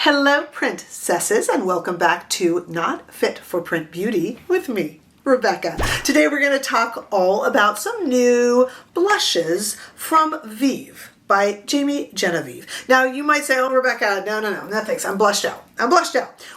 Hello princesses, and welcome back to Not Fit for Print Beauty with me, Rebecca. Today we're going to talk all about some new blushes from Vive by Jamie Genevieve. Now you might say, oh Rebecca, no thanks, I'm blushed out.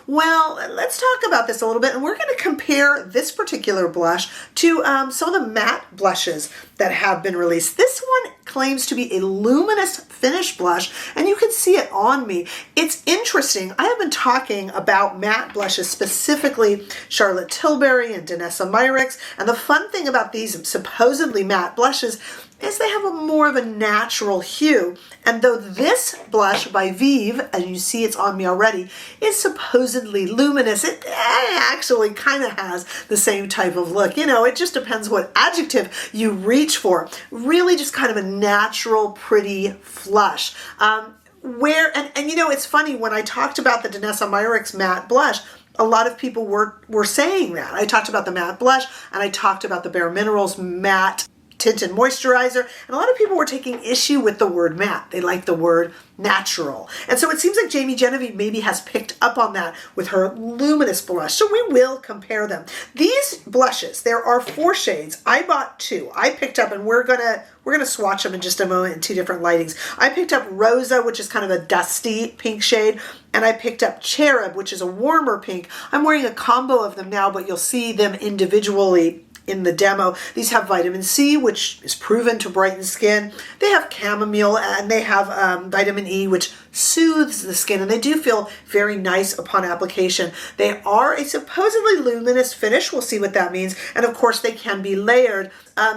Well, let's talk about this a little bit, and we're going to compare this particular blush to some of the matte blushes that have been released. This one claims to be a luminous finish blush, and you can see it on me. It's interesting. I have been talking about matte blushes, specifically Charlotte Tilbury and Danessa Myricks, and the fun thing about these supposedly matte blushes is they have a more of a natural hue. And though this blush by Vive, as you see it's on me already, is supposedly luminous, it actually kind of has the same type of look. You know, it just depends what adjective you reach for. Really just kind of a natural, pretty flush. And you know, it's funny, when I talked about the Danessa Myricks matte blush, a lot of people were saying that. I talked about the matte blush, and I talked about the Bare Minerals matte tint and moisturizer, and a lot of people were taking issue with the word matte. They like the word natural. And so it seems like Jamie Genevieve maybe has picked up on that with her luminous blush. So we will compare them. These blushes, there are 4 shades. I bought 2. I picked up, and we're gonna swatch them in just a moment in 2 different lightings. I picked up Rosa, which is kind of a dusty pink shade, and I picked up Cherub, which is a warmer pink. I'm wearing a combo of them now, but you'll see them individually in the demo. These have vitamin C, which is proven to brighten skin. They have chamomile, and they have vitamin E, which soothes the skin, and they do feel very nice upon application. They are a supposedly luminous finish. We'll see what that means. And of course, they can be layered.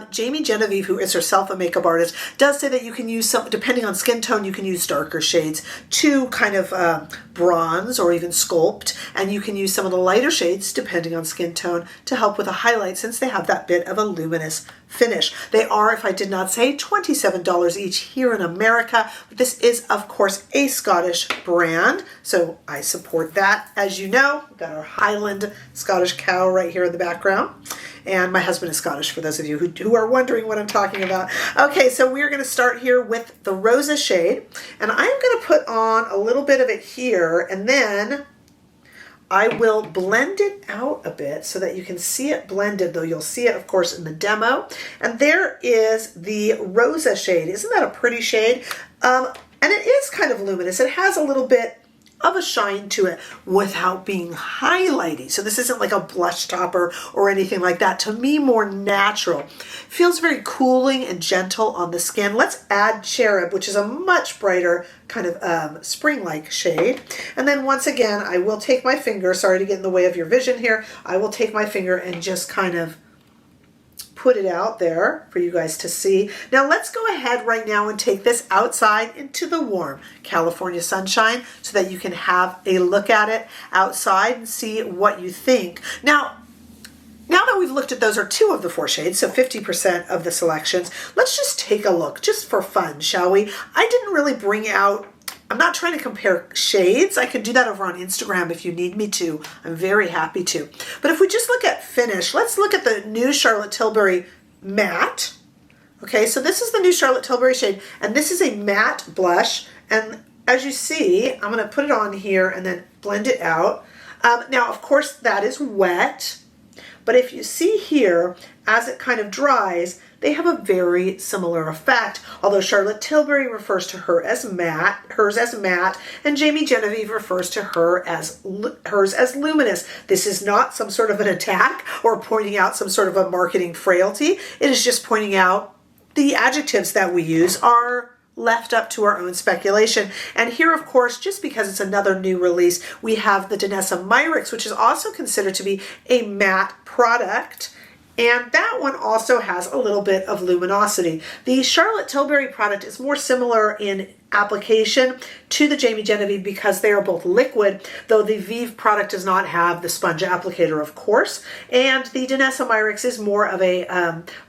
Jamie Genevieve, who is herself a makeup artist, does say that you can use some, depending on skin tone, you can use darker shades to kind of bronze or even sculpt, and you can use some of the lighter shades, depending on skin tone, to help with a highlight, since they have that bit of a luminous finish. They are, if I did not say, $27 each here in America. But this is, of course, a Scottish brand, so I support that. As you know, we've got our Highland Scottish cow right here in the background. And my husband is Scottish, for those of you who are wondering what I'm talking about. Okay, so we're going to start here with the Rosa shade. And I'm going to put on a little bit of it here, and then I will blend it out a bit so that you can see it blended, though you'll see it, of course, in the demo. And there is the Rosa shade. Isn't that a pretty shade? And it is kind of luminous. It has a little bit of a shine to it without being highlighty. So this isn't like a blush topper or anything like that. To me, more natural. Feels very cooling and gentle on the skin. Let's add Cherub, which is a much brighter kind of spring-like shade. And then once again, I will take my finger, sorry to get in the way of your vision here, I will take my finger and just kind of put it out there for you guys to see. Now let's go ahead right now and take this outside into the warm California sunshine so that you can have a look at it outside and see what you think. Now that we've looked at those are 2 of the 4 shades, so 50% of the selections, let's just take a look just for fun, shall we? I didn't really bring out, I'm not trying to compare shades. I can do that over on Instagram if you need me to. I'm very happy to. But if we just look at finish, let's look at the new Charlotte Tilbury matte. Okay, so this is the new Charlotte Tilbury shade, and this is a matte blush. And as you see, I'm going to put it on here and then blend it out. Now, of course, that is wet. But if you see here, as it kind of dries, they have a very similar effect. Although Charlotte Tilbury refers to hers as matte, and Jamie Genevieve refers to hers as luminous. This is not some sort of an attack or pointing out some sort of a marketing frailty. It is just pointing out the adjectives that we use are left up to our own speculation. And here, of course, just because it's another new release, we have the Danessa Myricks, which is also considered to be a matte product. And that one also has a little bit of luminosity. The Charlotte Tilbury product is more similar in application to the Jamie Genevieve because they are both liquid, though the Vive product does not have the sponge applicator, of course. And the Danessa Myricks is more of a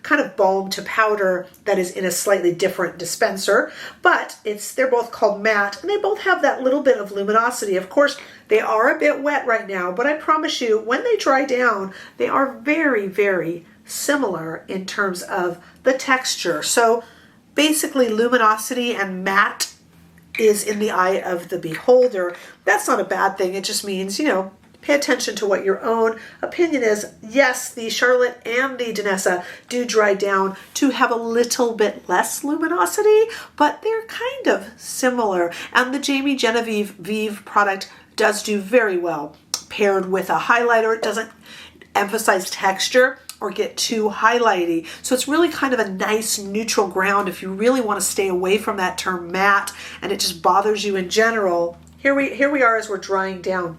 kind of balm to powder that is in a slightly different dispenser. But they're both called matte, and they both have that little bit of luminosity. Of course, they are a bit wet right now, but I promise you, when they dry down, they are very, very similar in terms of the texture. So basically, luminosity and matte is in the eye of the beholder. That's not a bad thing. It just means, you know, pay attention to what your own opinion is. Yes, the Charlotte and the Danessa do dry down to have a little bit less luminosity, but they're kind of similar. And the Jamie Genevieve Vive product does do very well paired with a highlighter. It doesn't emphasize texture or get too highlighty. So it's really kind of a nice neutral ground if you really want to stay away from that term matte and it just bothers you in general. Here we are as we're drying down.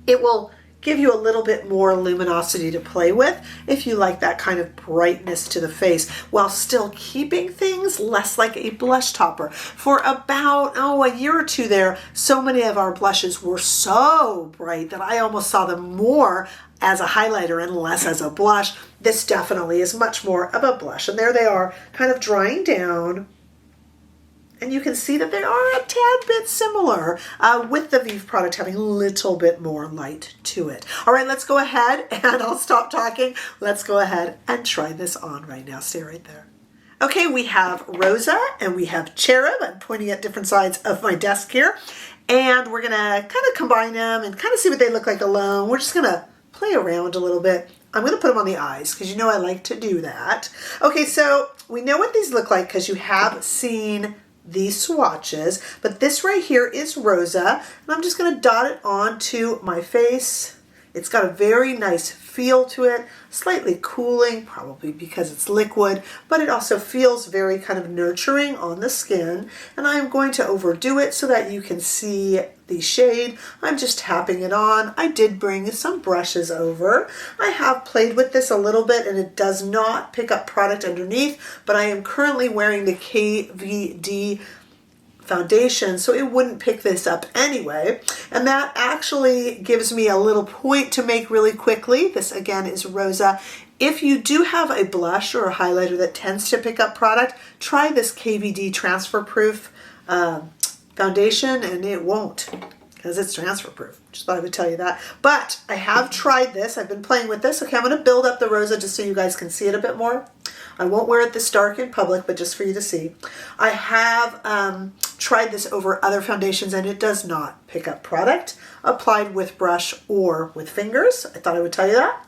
It will give you a little bit more luminosity to play with if you like that kind of brightness to the face while still keeping things less like a blush topper. For about, a year or two there, so many of our blushes were so bright that I almost saw them more as a highlighter and less as a blush. This definitely is much more of a blush. And there they are, kind of drying down. And you can see that they are a tad bit similar with the Vive product having a little bit more light to it. All right, let's go ahead and I'll stop talking. Let's go ahead and try this on right now. Stay right there. Okay, we have Rosa and we have Cherub. I'm pointing at different sides of my desk here. And we're gonna kind of combine them and kind of see what they look like alone. We're just gonna play around a little bit. I'm gonna put them on the eyes because you know I like to do that. Okay, so we know what these look like because you have seen these swatches, but this right here is Rosa, and I'm just going to dot it onto my face. It's got a very nice feel to it, slightly cooling, probably because it's liquid, but it also feels very kind of nurturing on the skin, and I am going to overdo it so that you can see the shade. I'm just tapping it on. I did bring some brushes over. I have played with this a little bit and it does not pick up product underneath, but I am currently wearing the KVD foundation, so it wouldn't pick this up anyway. And that actually gives me a little point to make really quickly. This again is Rosa. If you do have a blush or a highlighter that tends to pick up product, try this KVD transfer proof foundation and it won't because it's transfer proof. Just thought I would tell you that. But I have tried this. I've been playing with this. Okay, I'm going to build up the Rosa just so you guys can see it a bit more. I won't wear it this dark in public, but just for you to see. I have tried this over other foundations and it does not pick up product applied with brush or with fingers. I thought I would tell you that.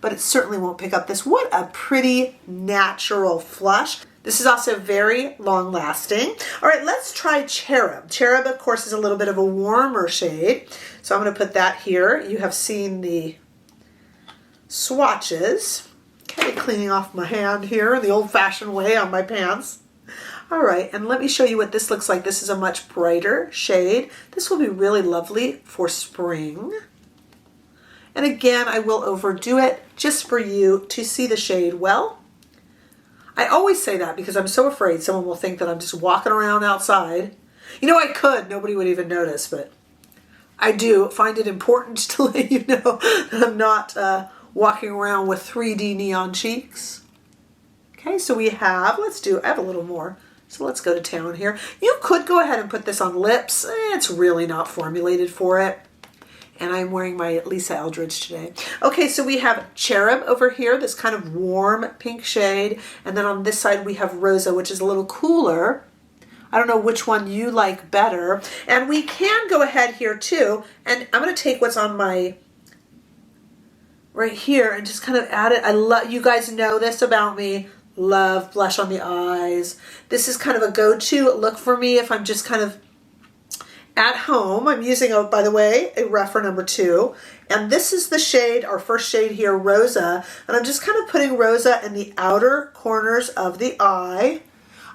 But it certainly won't pick up this. What a pretty natural flush. This is also very long lasting. All right, let's try Cherub. Cherub, of course, is a little bit of a warmer shade. So I'm going to put that here. You have seen the swatches. Okay, cleaning off my hand here the old-fashioned way on my pants. All right, and let me show you what this looks like. This is a much brighter shade. This will be really lovely for spring. And again, I will overdo it just for you to see the shade well. I always say that because I'm so afraid someone will think that I'm just walking around outside. You know, I could, nobody would even notice, but I do find it important to let you know that I'm not walking around with 3D neon cheeks. Okay, so we have, I have a little more. So let's go to town here. You could go ahead and put this on lips. It's really not formulated for it. And I'm wearing my Lisa Eldridge today. Okay, so we have Cherub over here, this kind of warm pink shade. And then on this side we have Rosa, which is a little cooler. I don't know which one you like better. And we can go ahead here too. And I'm gonna take what's on my right here and just kind of add it. I love, you guys know this about me. Love blush on the eyes. This is kind of a go-to look for me if I'm just kind of at home. I'm using, by the way, a Rephr number 2. And this is the shade, our first shade here, Rosa. And I'm just kind of putting Rosa in the outer corners of the eye.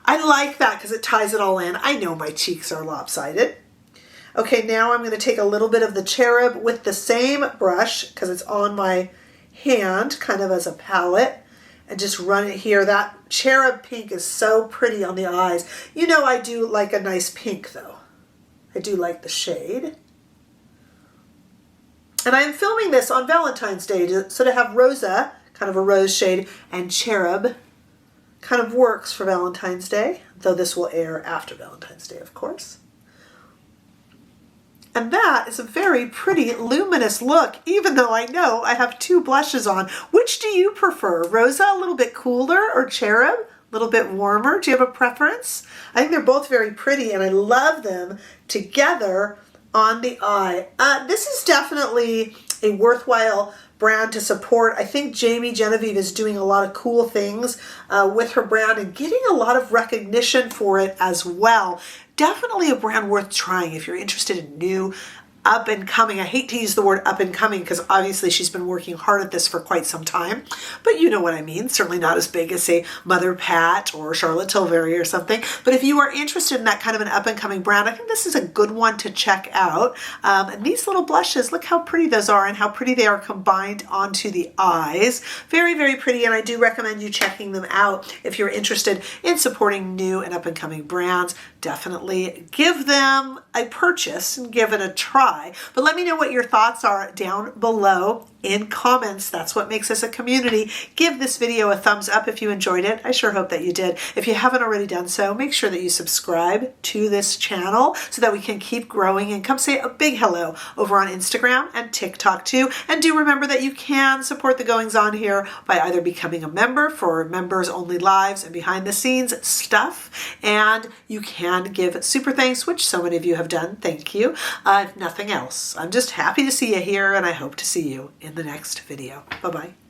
I like that because it ties it all in. I know my cheeks are lopsided. Okay, now I'm going to take a little bit of the Cherub with the same brush because it's on my hand, kind of as a palette, and just run it here. That Cherub pink is so pretty on the eyes. You know I do like a nice pink though. I do like the shade. And I am filming this on Valentine's Day, so to have Rosa, kind of a rose shade, and Cherub kind of works for Valentine's Day, though this will air after Valentine's Day, of course. And that is a very pretty luminous look, even though I know I have 2 blushes on. Which do you prefer? Rosa, a little bit cooler, or Cherub, a little bit warmer? Do you have a preference? I think they're both very pretty and I love them together on the eye. This is definitely a worthwhile brand to support. I think Jamie Genevieve is doing a lot of cool things with her brand and getting a lot of recognition for it as well. Definitely a brand worth trying if you're interested in new, up and coming. I hate to use the word up and coming because obviously she's been working hard at this for quite some time, but you know what I mean. Certainly not as big as, say, Mother Pat or Charlotte Tilbury or something. But if you are interested in that kind of an up and coming brand, I think this is a good one to check out. And these little blushes, look how pretty those are and how pretty they are combined onto the eyes. Very, very pretty, and I do recommend you checking them out if you're interested in supporting new and up and coming brands. Definitely give them a purchase and give it a try. But let me know what your thoughts are down below in comments. That's what makes us a community. Give this video a thumbs up if you enjoyed it. I sure hope that you did. If you haven't already done so, make sure that you subscribe to this channel so that we can keep growing, and come say a big hello over on Instagram and TikTok too. And do remember that you can support the goings on here by either becoming a member for members only lives and behind the scenes stuff, and you can give super thanks, which so many of you have done. Thank you. If nothing else, I'm just happy to see you here, and I hope to see you in the next video. Bye-bye.